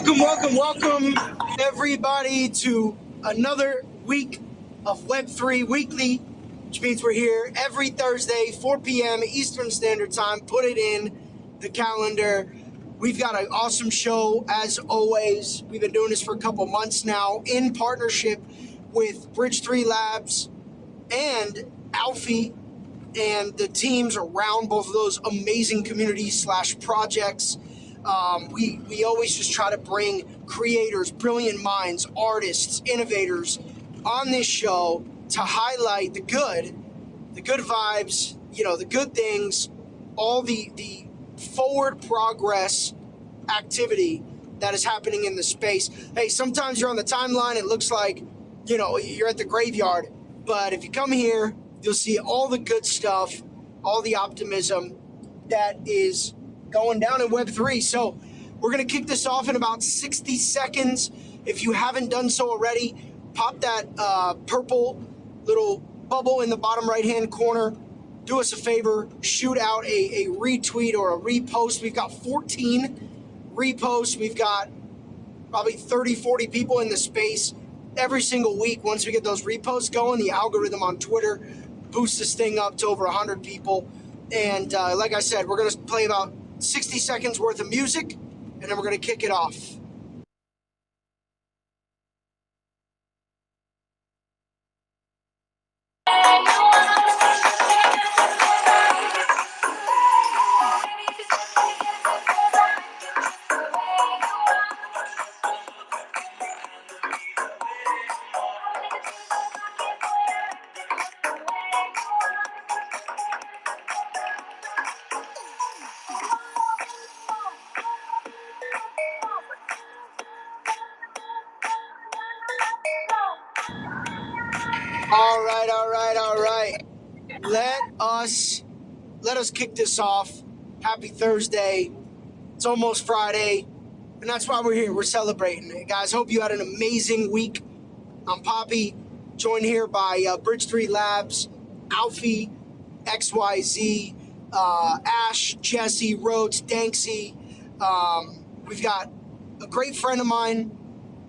Welcome, everybody, to another week of Web3 Weekly, which means we're here every Thursday, 4 p.m. Eastern Standard Time. Put it in the calendar. We've got an awesome show, as always. We've been doing this for a couple months now in partnership with Bridge 3 Labs and Alfie and the teams around both of those amazing communities / projects. We always just try to bring creators, brilliant minds, artists, innovators on this show to highlight the good vibes, the good things, all the forward progress activity that is happening in the space. Hey, sometimes you're on the timeline, it looks like, you're at the graveyard, but if you come here, you'll see all the good stuff, all the optimism that is going down in Web3. So we're going to kick this off in about 60 seconds. If you haven't done so already, pop that purple little bubble in the bottom right-hand corner. Do us a favor, shoot out a retweet or a repost. We've got 14 reposts. We've got probably 30, 40 people in the space every single week. Once we get those reposts going, the algorithm on Twitter boosts this thing up to over 100 people. And like I said, we're going to play about 60 seconds worth of music, and then we're going to kick it off. All right. Let us kick this off. Happy Thursday. It's almost Friday, and that's why we're here. We're celebrating. Hey, guys, hope you had an amazing week. I'm Poppy, joined here by Bridge 3 Labs, Alfie, XYZ, Ash, Jesse, Rhodes, Danksy. We've got a great friend of mine,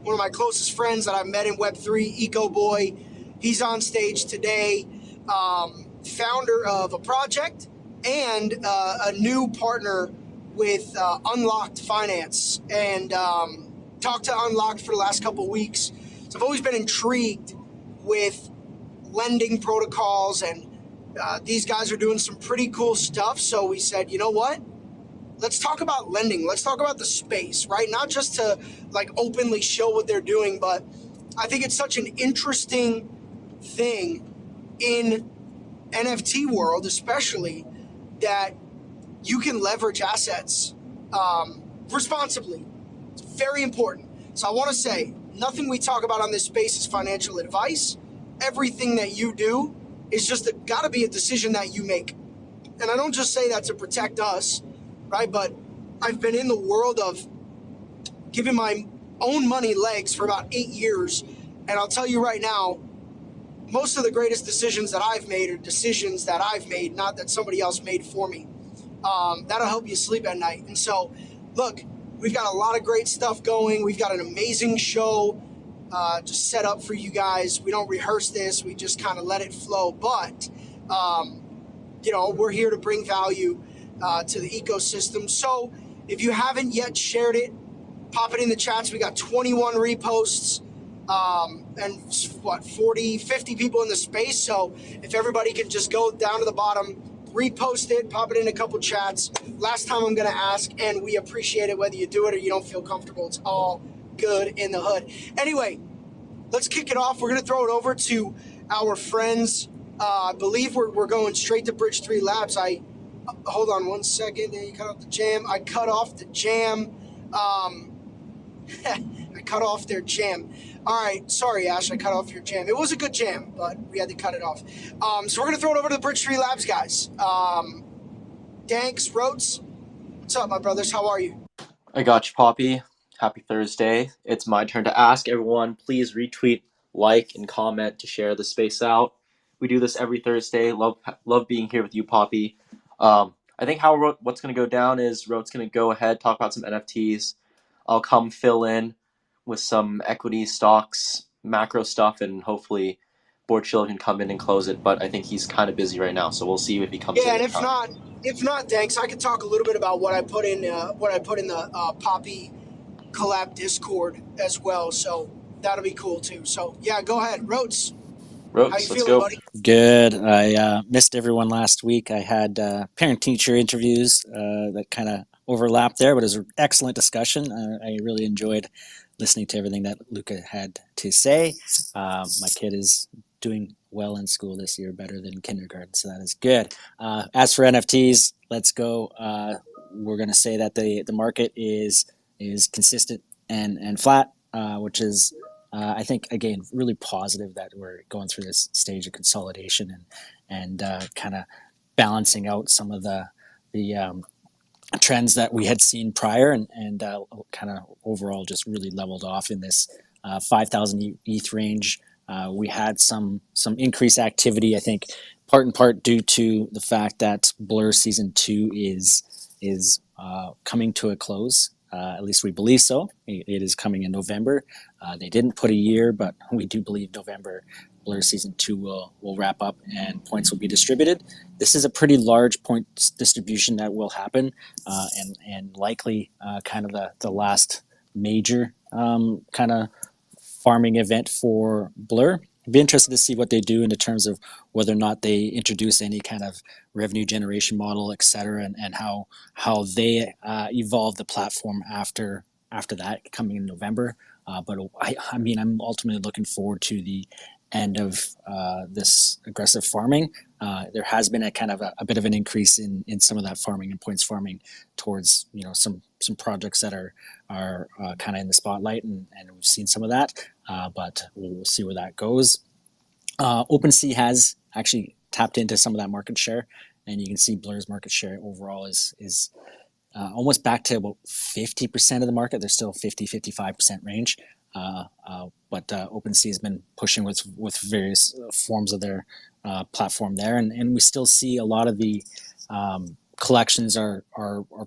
one of my closest friends that I've met in Web3, Eco Boy. He's on stage today, founder of a project and a new partner with Unlocked Finance, and talked to Unlocked for the last couple of weeks. So I've always been intrigued with lending protocols, and these guys are doing some pretty cool stuff. So we said, you know what? Let's talk about lending. Let's talk about the space, right? Not just to openly show what they're doing, but I think it's such an interesting thing in NFT world, especially, that you can leverage assets responsibly. It's very important. So I want to say, nothing we talk about on this space is financial advice. Everything that you do is just got to be a decision that you make. And I don't just say that to protect us, right? But I've been in the world of giving my own money legs for about 8 years. And I'll tell you right now, most of the greatest decisions that I've made are decisions that I've made, not that somebody else made for me. That'll help you sleep at night. And so, look, we've got a lot of great stuff going. We've got an amazing show just set up for you guys. We don't rehearse this. We just kind of let it flow. But, we're here to bring value to the ecosystem. So if you haven't yet shared it, pop it in the chats. We got 21 reposts. And 40, 50 people in the space. So if everybody can just go down to the bottom, repost it, pop it in a couple chats. Last time I'm going to ask, and we appreciate it whether you do it or you don't feel comfortable. It's all good in the hood. Anyway, let's kick it off. We're going to throw it over to our friends. I believe we're going straight to Bridge 3 Labs. Hold on one second. You cut off the jam. I cut off the jam. I cut off their jam. All right, sorry, Ash, I cut off your jam. It was a good jam, but we had to cut it off. So we're going to throw it over to the Bridge 3 Labs guys. Danks, Rhodes, what's up, my brothers? How are you? I got you, Poppy. Happy Thursday. It's my turn to ask everyone, please retweet, like, and comment to share the space out. We do this every Thursday. Love being here with you, Poppy. I think what's going to go down is Rhodes going to go ahead, talk about some NFTs. I'll come fill in with some equity stocks, macro stuff, and hopefully Board Chill can come in and close it. But I think he's kind of busy right now, so we'll see if he comes Yeah, in and time. if not, thanks. I could talk a little bit about what I put in the Poppy collab Discord as well. So that'll be cool too. So yeah, go ahead, Rotes. How you Rotes, let's feeling, go. buddy? Good. I missed everyone last week. I had parent-teacher interviews that kind of overlapped there, but it was an excellent discussion. I really enjoyed listening to everything that Luca had to say. My kid is doing well in school this year, better than kindergarten, so that is good. As for NFTs, let's go. We're going to say that the market is consistent and flat, which is I think again really positive that we're going through this stage of consolidation and kind of balancing out some of the trends that we had seen prior and kind of overall just really leveled off in this 5,000 ETH range. We had some increased activity, I think, part in part due to the fact that Blur Season 2 is coming to a close. At least we believe so. It is coming in November. They didn't put a year, but we do believe November Blur Season 2 will wrap up and points will be distributed. This is a pretty large points distribution that will happen and likely kind of the last major kind of farming event for Blur. I'd be interested to see what they do in the terms of whether or not they introduce any kind of revenue generation model, et cetera, and how they evolve the platform after that coming in November. But I mean, I'm ultimately looking forward to the end of this aggressive farming. There has been a kind of a bit of an increase in some of that farming and points farming towards some projects that are kind of in the spotlight, and we've seen some of that. But we'll see where that goes. OpenSea has actually tapped into some of that market share, and you can see Blur's market share overall is almost back to about 50% of the market. They're still 50-55% range. But OpenSea has been pushing with various forms of their platform there, and we still see a lot of the collections are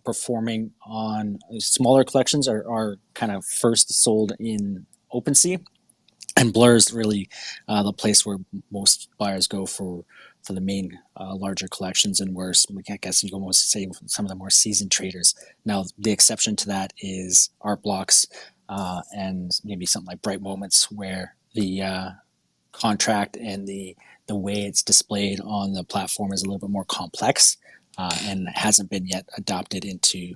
performing on smaller collections are kind of first sold in OpenSea, and Blur is really the place where most buyers go for the main larger collections, and where I guess you can almost say some of the more seasoned traders. Now, the exception to that is art blocks and maybe something like Bright Moments, where the contract and the way it's displayed on the platform is a little bit more complex and hasn't been yet adopted into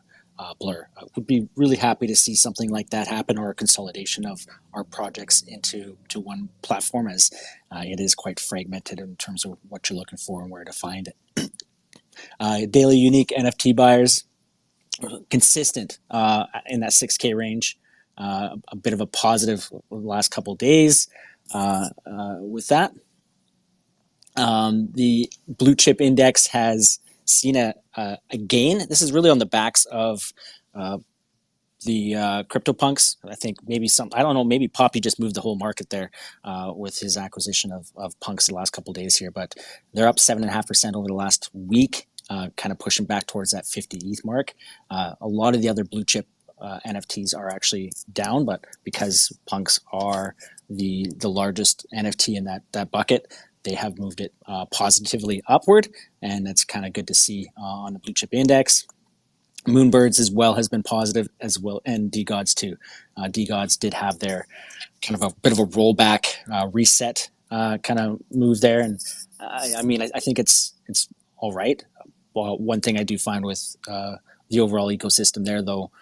Blur. I would be really happy to see something like that happen, or a consolidation of our projects into one platform, as it is quite fragmented in terms of what you're looking for and where to find it. Daily unique NFT buyers, consistent in that 6K range. A bit of a positive the last couple of days with that. The blue chip index has seen a gain. This is really on the backs of the CryptoPunks. I think maybe I don't know, maybe Poppy just moved the whole market there with his acquisition of Punks the last couple of days here, but they're up 7.5% over the last week, kind of pushing back towards that 50 ETH mark. A lot of the other blue chip NFTs are actually down, but because Punks are the largest NFT in that bucket, they have moved it positively upward, and that's kind of good to see on the blue chip index. Moonbirds as well has been positive as well, and DeGods too. DeGods did have their kind of a bit of a rollback reset kind of move there, and I mean I think it's all right. Well, one thing I do find with the overall ecosystem there, though,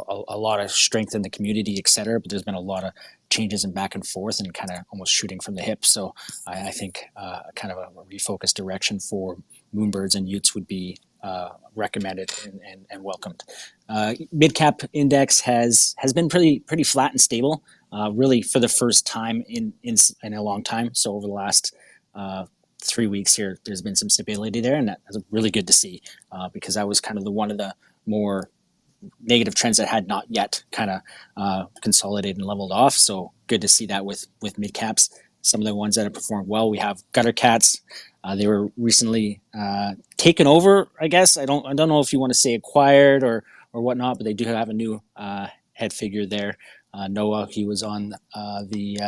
a lot of strength in the community, et cetera, but there's been a lot of changes and back and forth and kind of almost shooting from the hip. So I think kind of a refocused direction for Moonbirds and Utes would be recommended and welcomed. Mid-cap index has been pretty flat and stable, really for the first time in a long time. So over the last 3 weeks here, there's been some stability there, and that's really good to see because that was kind of one of the more negative trends that had not yet kind of consolidated and leveled off. So good to see that with mid caps. Some of the ones that have performed well, we have Gutter Cats. They were recently taken over, I guess. I don't know if you want to say acquired or whatnot, but they do have a new head figure there. Noah, he was on the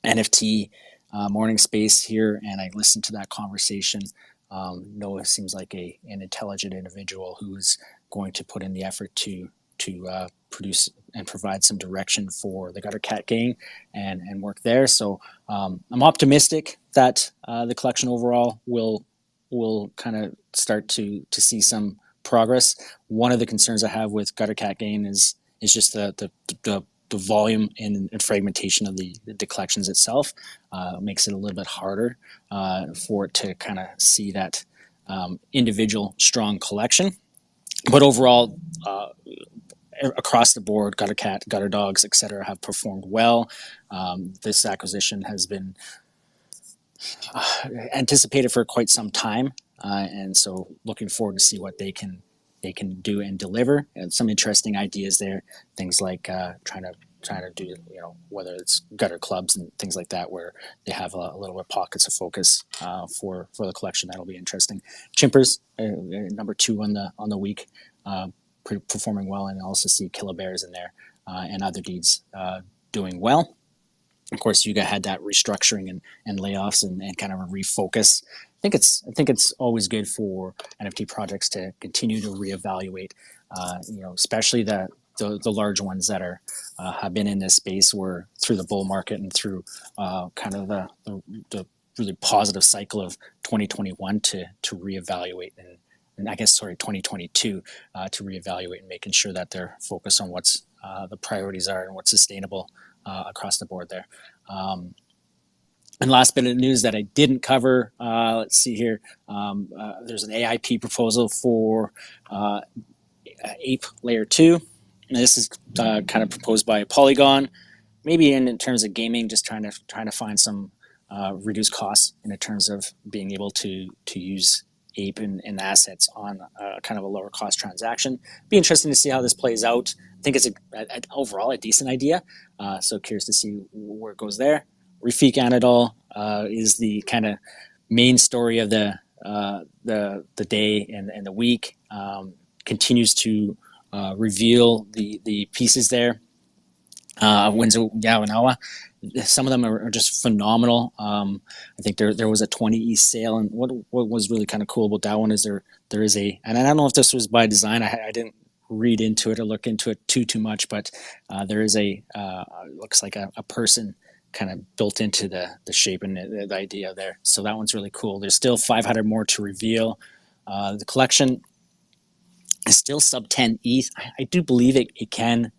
NFT morning space here, and I listened to that conversation. Noah seems like an intelligent individual who is going to put in the effort to produce and provide some direction for the Gutter Cat Gang and work there. So I'm optimistic that the collection overall will kind of start to see some progress. One of the concerns I have with Gutter Cat Gang is just the volume and fragmentation of the collections itself makes it a little bit harder for it to kind of see that individual strong collection. But overall, across the board, Gutter Cat, Gutter Dogs, etc., have performed well. This acquisition has been anticipated for quite some time, and so looking forward to see what they can do and deliver. And some interesting ideas there, things like trying to do, whether it's gutter clubs and things like that, where they have a little bit pockets of focus for the collection. That'll be interesting. Chimpers, number 2 on the week, performing well, and also see Killer Bears in there and Other Deeds doing well. Of course, you had that restructuring and layoffs and kind of a refocus. I think it's always good for NFT projects to continue to reevaluate, especially the large ones that are have been in this space where through the bull market and through kind of the really positive cycle of 2021 to reevaluate and I guess 2022 to reevaluate and making sure that they're focused on what's the priorities are and what's sustainable across the board there. And last bit of news that I didn't cover, let's see here. There's an AIP proposal for Ape Layer 2. And this is kind of proposed by Polygon, maybe in terms of gaming, just trying to find some reduced costs in terms of being able to use Ape and assets on kind of a lower cost transaction. Be interesting to see how this plays out. I think it's overall a decent idea. So curious to see where it goes there. Rafik Anadol is the kind of main story of the day and the week. Continues to reveal the pieces there. Wenzo Yawanawa, some of them are just phenomenal. I think there was a 20 East sale, and what was really kind of cool about that one is there is and I don't know if this was by design. I didn't read into it or look into it too much, but there is looks like a person kind of built into the shape and the idea there. So that one's really cool. There's still 500 more to reveal. The collection is still sub 10 ETH. I do believe it can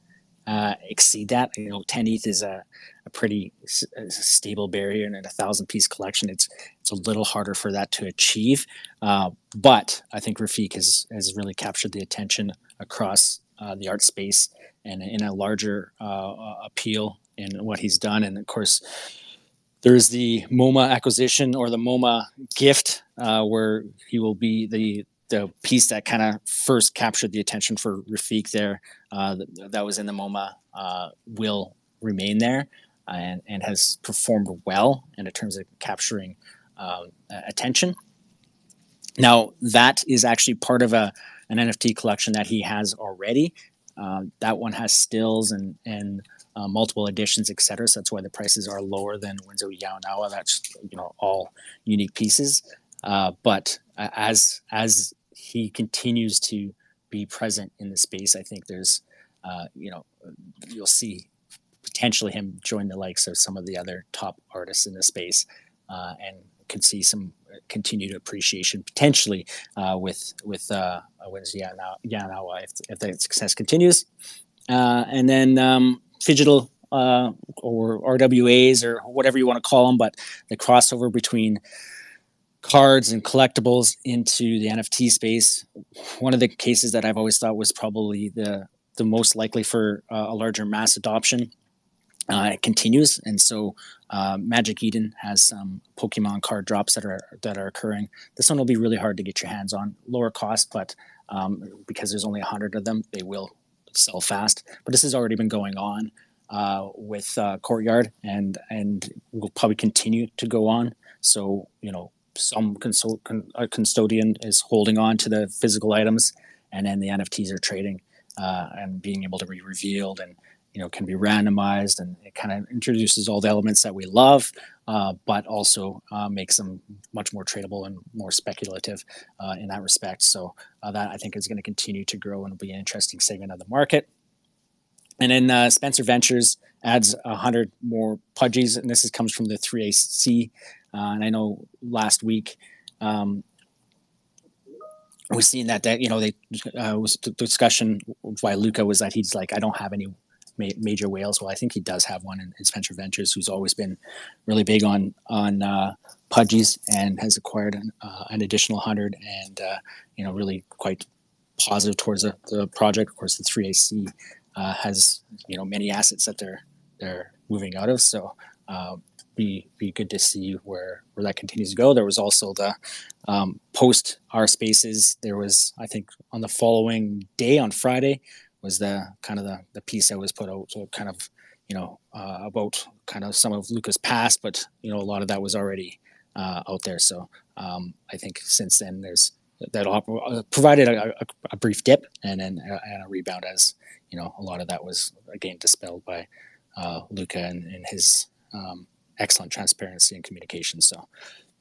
exceed that. 10 ETH is a pretty stable barrier, and in a 1,000-piece collection, it's a little harder for that to achieve. But I think Rafik has really captured the attention across the art space and in a larger appeal in what he's done. And of course, there's the MoMA acquisition or the MoMA gift, where he will be the piece that kind of first captured the attention for Rafik there. That was in the MoMA will remain there and has performed well in terms of capturing attention. Now, that is actually part of an NFT collection that he has already. That one has stills and multiple editions, etc. So that's why the prices are lower than Wenzo Yawanawa. That's all unique pieces. But as he continues to be present in the space, I think there's you'll see potentially him join the likes of some of the other top artists in the space, and could see some continued appreciation potentially with Wenzo Yawanawa if that success continues. And then Phygital or RWAs or whatever you want to call them, but the crossover between cards and collectibles into the NFT space. One of the cases that I've always thought was probably the most likely for a larger mass adoption. It continues, and so Magic Eden has some Pokemon card drops that are occurring. This one will be really hard to get your hands on, lower cost, but because there's only 100 of them, they will sell fast. But this has already been going on with Courtyard, and will probably continue to go on. So some custodian is holding on to the physical items, and then the NFTs are trading and being able to be revealed and can be randomized, and it kind of introduces all the elements that we love, but also makes them much more tradable and more speculative in that respect. So that I think is going to continue to grow and be an interesting segment of the market. And then Spencer Ventures adds 100 more pudgies, and this comes from the 3AC. And I know last week we've seen that they was the discussion by Luca was that he's like, I don't have any major whales. Well, I think he does have one in Spencer Ventures, who's always been really big on pudgies and has acquired an additional 100, and really quite positive towards the project. Of course, the 3AC has many assets that they're moving out of, so be good to see where that continues to go. There was also the post our spaces. There was, I think, on the following day on Friday was the kind of the piece that was put out, so kind of about kind of some of Luca's past, but a lot of that was already out there. So I think since then that provided a brief dip and then a rebound, as a lot of that was again dispelled by Luca and his excellent transparency and communication. So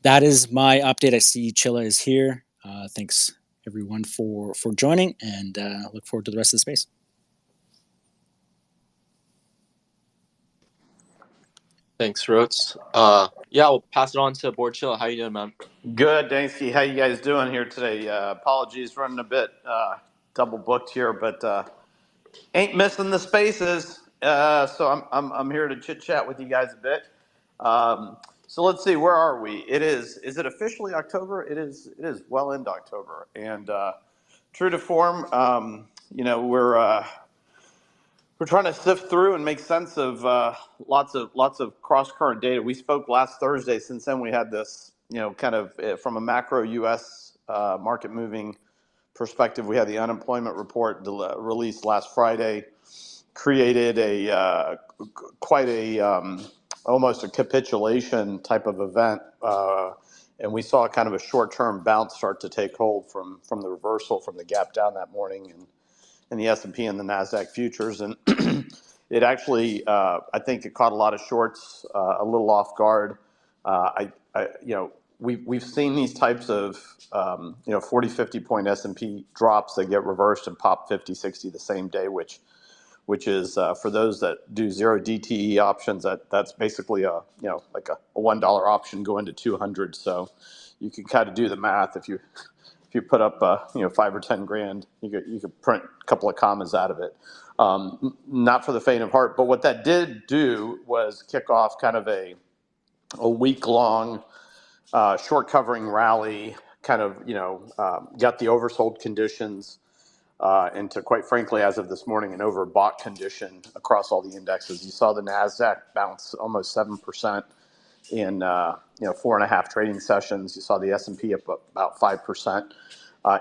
that is my update. I see Chilla is here. Thanks everyone for joining, and look forward to the rest of the space. Thanks, Roats. Yeah, we'll pass it on to Board Chilla. How you doing, man? Good, Dansky. How you guys doing here today? Apologies, running a bit double booked here, but ain't missing the spaces. So I'm here to chit chat with you guys a bit. So let's see, where are we? Is it officially October? It is well into October, and true to form, we're trying to sift through and make sense of lots of cross current data. We spoke last Thursday. Since then, we had this, kind of from a macro U.S. Market moving perspective. We had the unemployment report released last Friday, created a quite a almost a capitulation type of event, and we saw kind of a short-term bounce start to take hold from the reversal from the gap down that morning and the S&P and the NASDAQ futures. And it actually, I think it caught a lot of shorts a little off guard. We've seen these types of, 40, 50 point S&P drops that get reversed and pop 50, 60 the same day, which is for those that do zero DTE options, that's basically like a $1 option going to 200. So you can kind of do the math. If you put up, 5 or 10 grand, you could print a couple of commas out of it. Not for the faint of heart, but what that did do was kick off kind of a week-long short covering rally, kind of, got the oversold conditions into, quite frankly, as of this morning, an overbought condition across all the indexes. You saw the NASDAQ bounce almost 7% in 4.5 trading sessions. You saw the S&P up about 5%.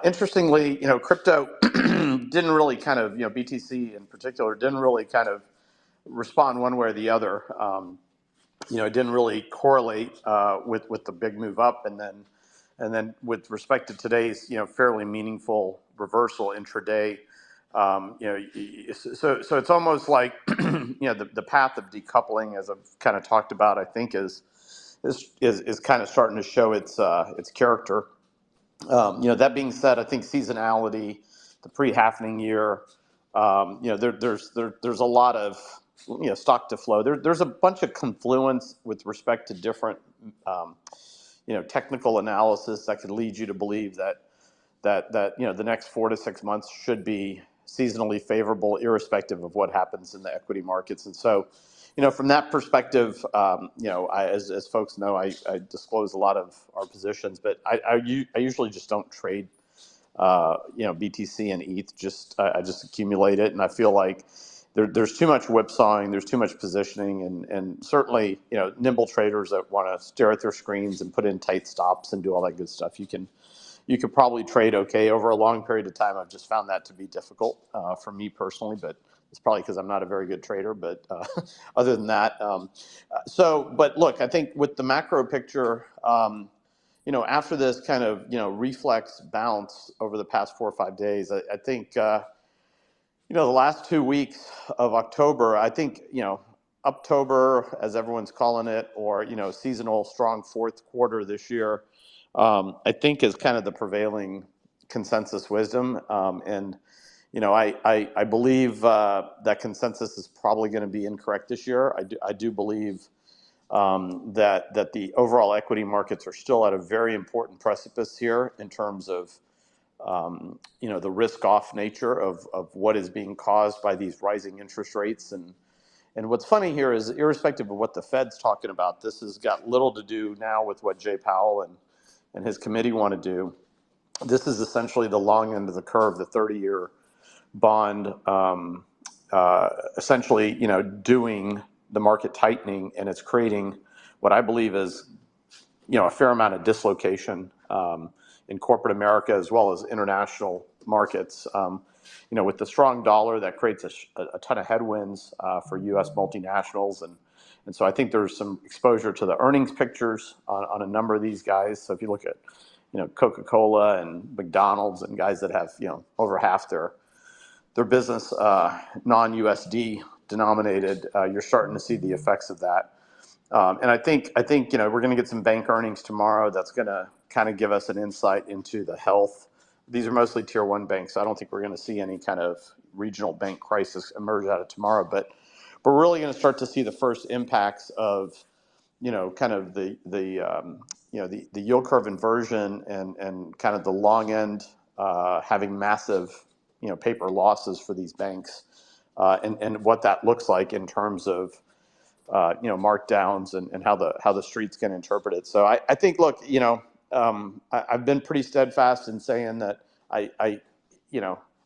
Interestingly, crypto didn't really kind of, BTC in particular, didn't really kind of respond one way or the other. It didn't really correlate with the big move up, and then with respect to today's fairly meaningful reversal intraday. So it's almost like the path of decoupling, as I've kind of talked about, I think is kind of starting to show its character. That being said, I think seasonality, the pre-halvening year, there's a lot of stock to flow. There's a bunch of confluence with respect to different technical analysis that could lead you to believe that the next 4 to 6 months should be seasonally favorable, irrespective of what happens in the equity markets. And so, from that perspective, as folks know, I disclose a lot of our positions, but I usually just don't trade, BTC and ETH. I just accumulate it, and I feel like there's too much whipsawing, there's too much positioning, and certainly, nimble traders that want to stare at their screens and put in tight stops and do all that good stuff. You could probably trade okay over a long period of time. I've just found that to be difficult for me personally, but it's probably because I'm not a very good trader. But other than that, but look, I think with the macro picture, after this kind of reflex bounce over the past 4 or 5 days, I think The last 2 weeks of October, I think, Uptober, as everyone's calling it, or, seasonal strong fourth quarter this year, I think is kind of the prevailing consensus wisdom. I believe that consensus is probably going to be incorrect this year. I do believe that the overall equity markets are still at a very important precipice here in terms of the risk-off nature of what is being caused by these rising interest rates. And what's funny here is, irrespective of what the Fed's talking about, this has got little to do now with what Jay Powell and his committee want to do. This is essentially the long end of the curve, the 30-year bond, essentially, doing the market tightening, and it's creating what I believe is, a fair amount of dislocation in corporate America as well as international markets. With the strong dollar, that creates a ton of headwinds for U.S. multinationals, and so I think there's some exposure to the earnings pictures on a number of these guys. So if you look at Coca-Cola and McDonald's and guys that have over half their business non-USD denominated, you're starting to see the effects of that. And I think we're going to get some bank earnings tomorrow. That's going to kind of give us an insight into the health. These are mostly tier one banks, so I don't think we're going to see any kind of regional bank crisis emerge out of tomorrow. But we're really going to start to see the first impacts of kind of the yield curve inversion and kind of the long end having massive paper losses for these banks, and what that looks like in terms of markdowns and how the street's going to interpret it. So I think, look, I've been pretty steadfast in saying that I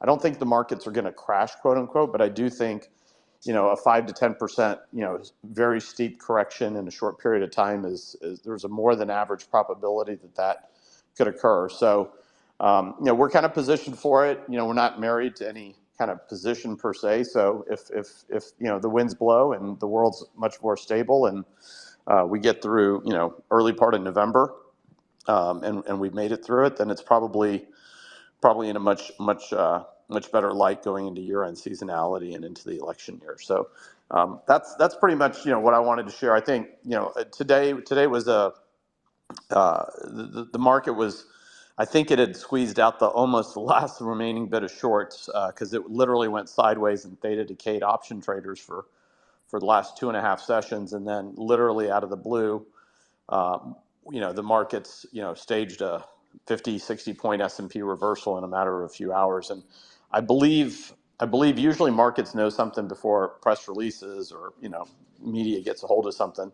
don't think the markets are going to crash, quote unquote, but I do think a 5 to 10% very steep correction in a short period of time is there's a more than average probability that could occur. So we're kind of positioned for it. We're not married to any kind of position per se. So if the winds blow and the world's much more stable and we get through early part of November and we've made it through it, then it's probably in a much better light going into year-end seasonality and into the election year. So that's pretty much what I wanted to share. I think today was the market was. I think it had squeezed out the almost last remaining bit of shorts because it literally went sideways and theta decayed option traders for the last 2.5 sessions, and then literally out of the blue, the markets staged a 50, 60 point S&P reversal in a matter of a few hours. And I believe usually markets know something before press releases or media gets a hold of something.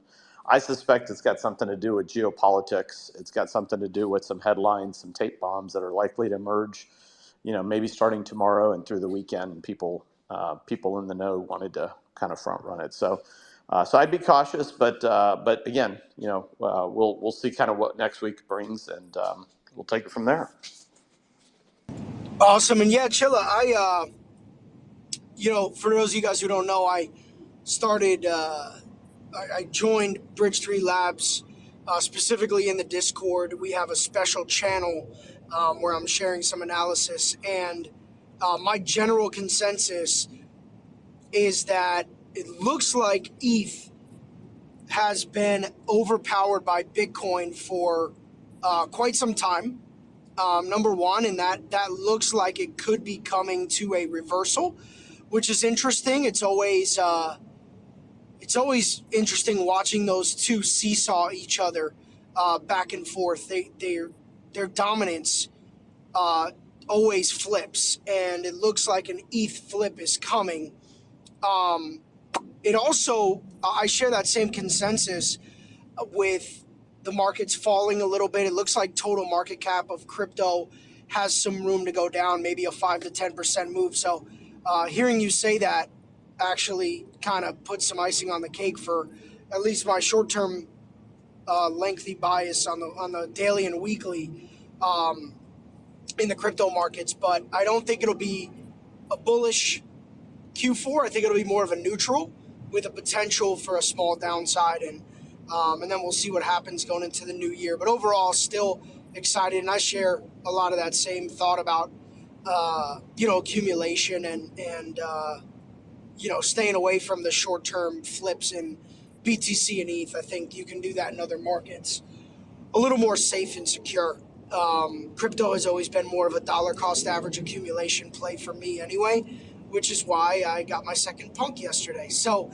I suspect it's got something to do with geopolitics. It's got something to do with some headlines, some tape bombs that are likely to emerge, maybe starting tomorrow and through the weekend. And people in the know wanted to kind of front run it. So I'd be cautious, but again, we'll see kind of what next week brings, and we'll take it from there. Awesome. And yeah, Chilla, I for those of you guys who don't know, I started. I joined Bridge3 Labs, specifically in the Discord. We have a special channel where I'm sharing some analysis, and my general consensus is that it looks like ETH has been overpowered by Bitcoin for quite some time. Number one, and that looks like it could be coming to a reversal, which is interesting. It's always interesting watching those two seesaw each other back and forth. Their dominance always flips, and it looks like an ETH flip is coming. It also, I share that same consensus with the markets falling a little bit. It looks like total market cap of crypto has some room to go down, maybe a 5 to 10% move. So hearing you say that actually kind of put some icing on the cake for at least my short-term lengthy bias on the daily and weekly in the crypto markets. But I don't think it'll be a bullish Q4. I think it'll be more of a neutral with a potential for a small downside, and then we'll see what happens going into the new year. But overall, still excited, and I share a lot of that same thought about accumulation and staying away from the short-term flips in BTC and ETH. I think you can do that in other markets a little more safe and secure. Crypto has always been more of a dollar cost average accumulation play for me anyway, which is why I got my second punk yesterday. So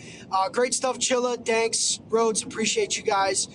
great stuff, Chilla, Danks, Rhodes, appreciate you guys.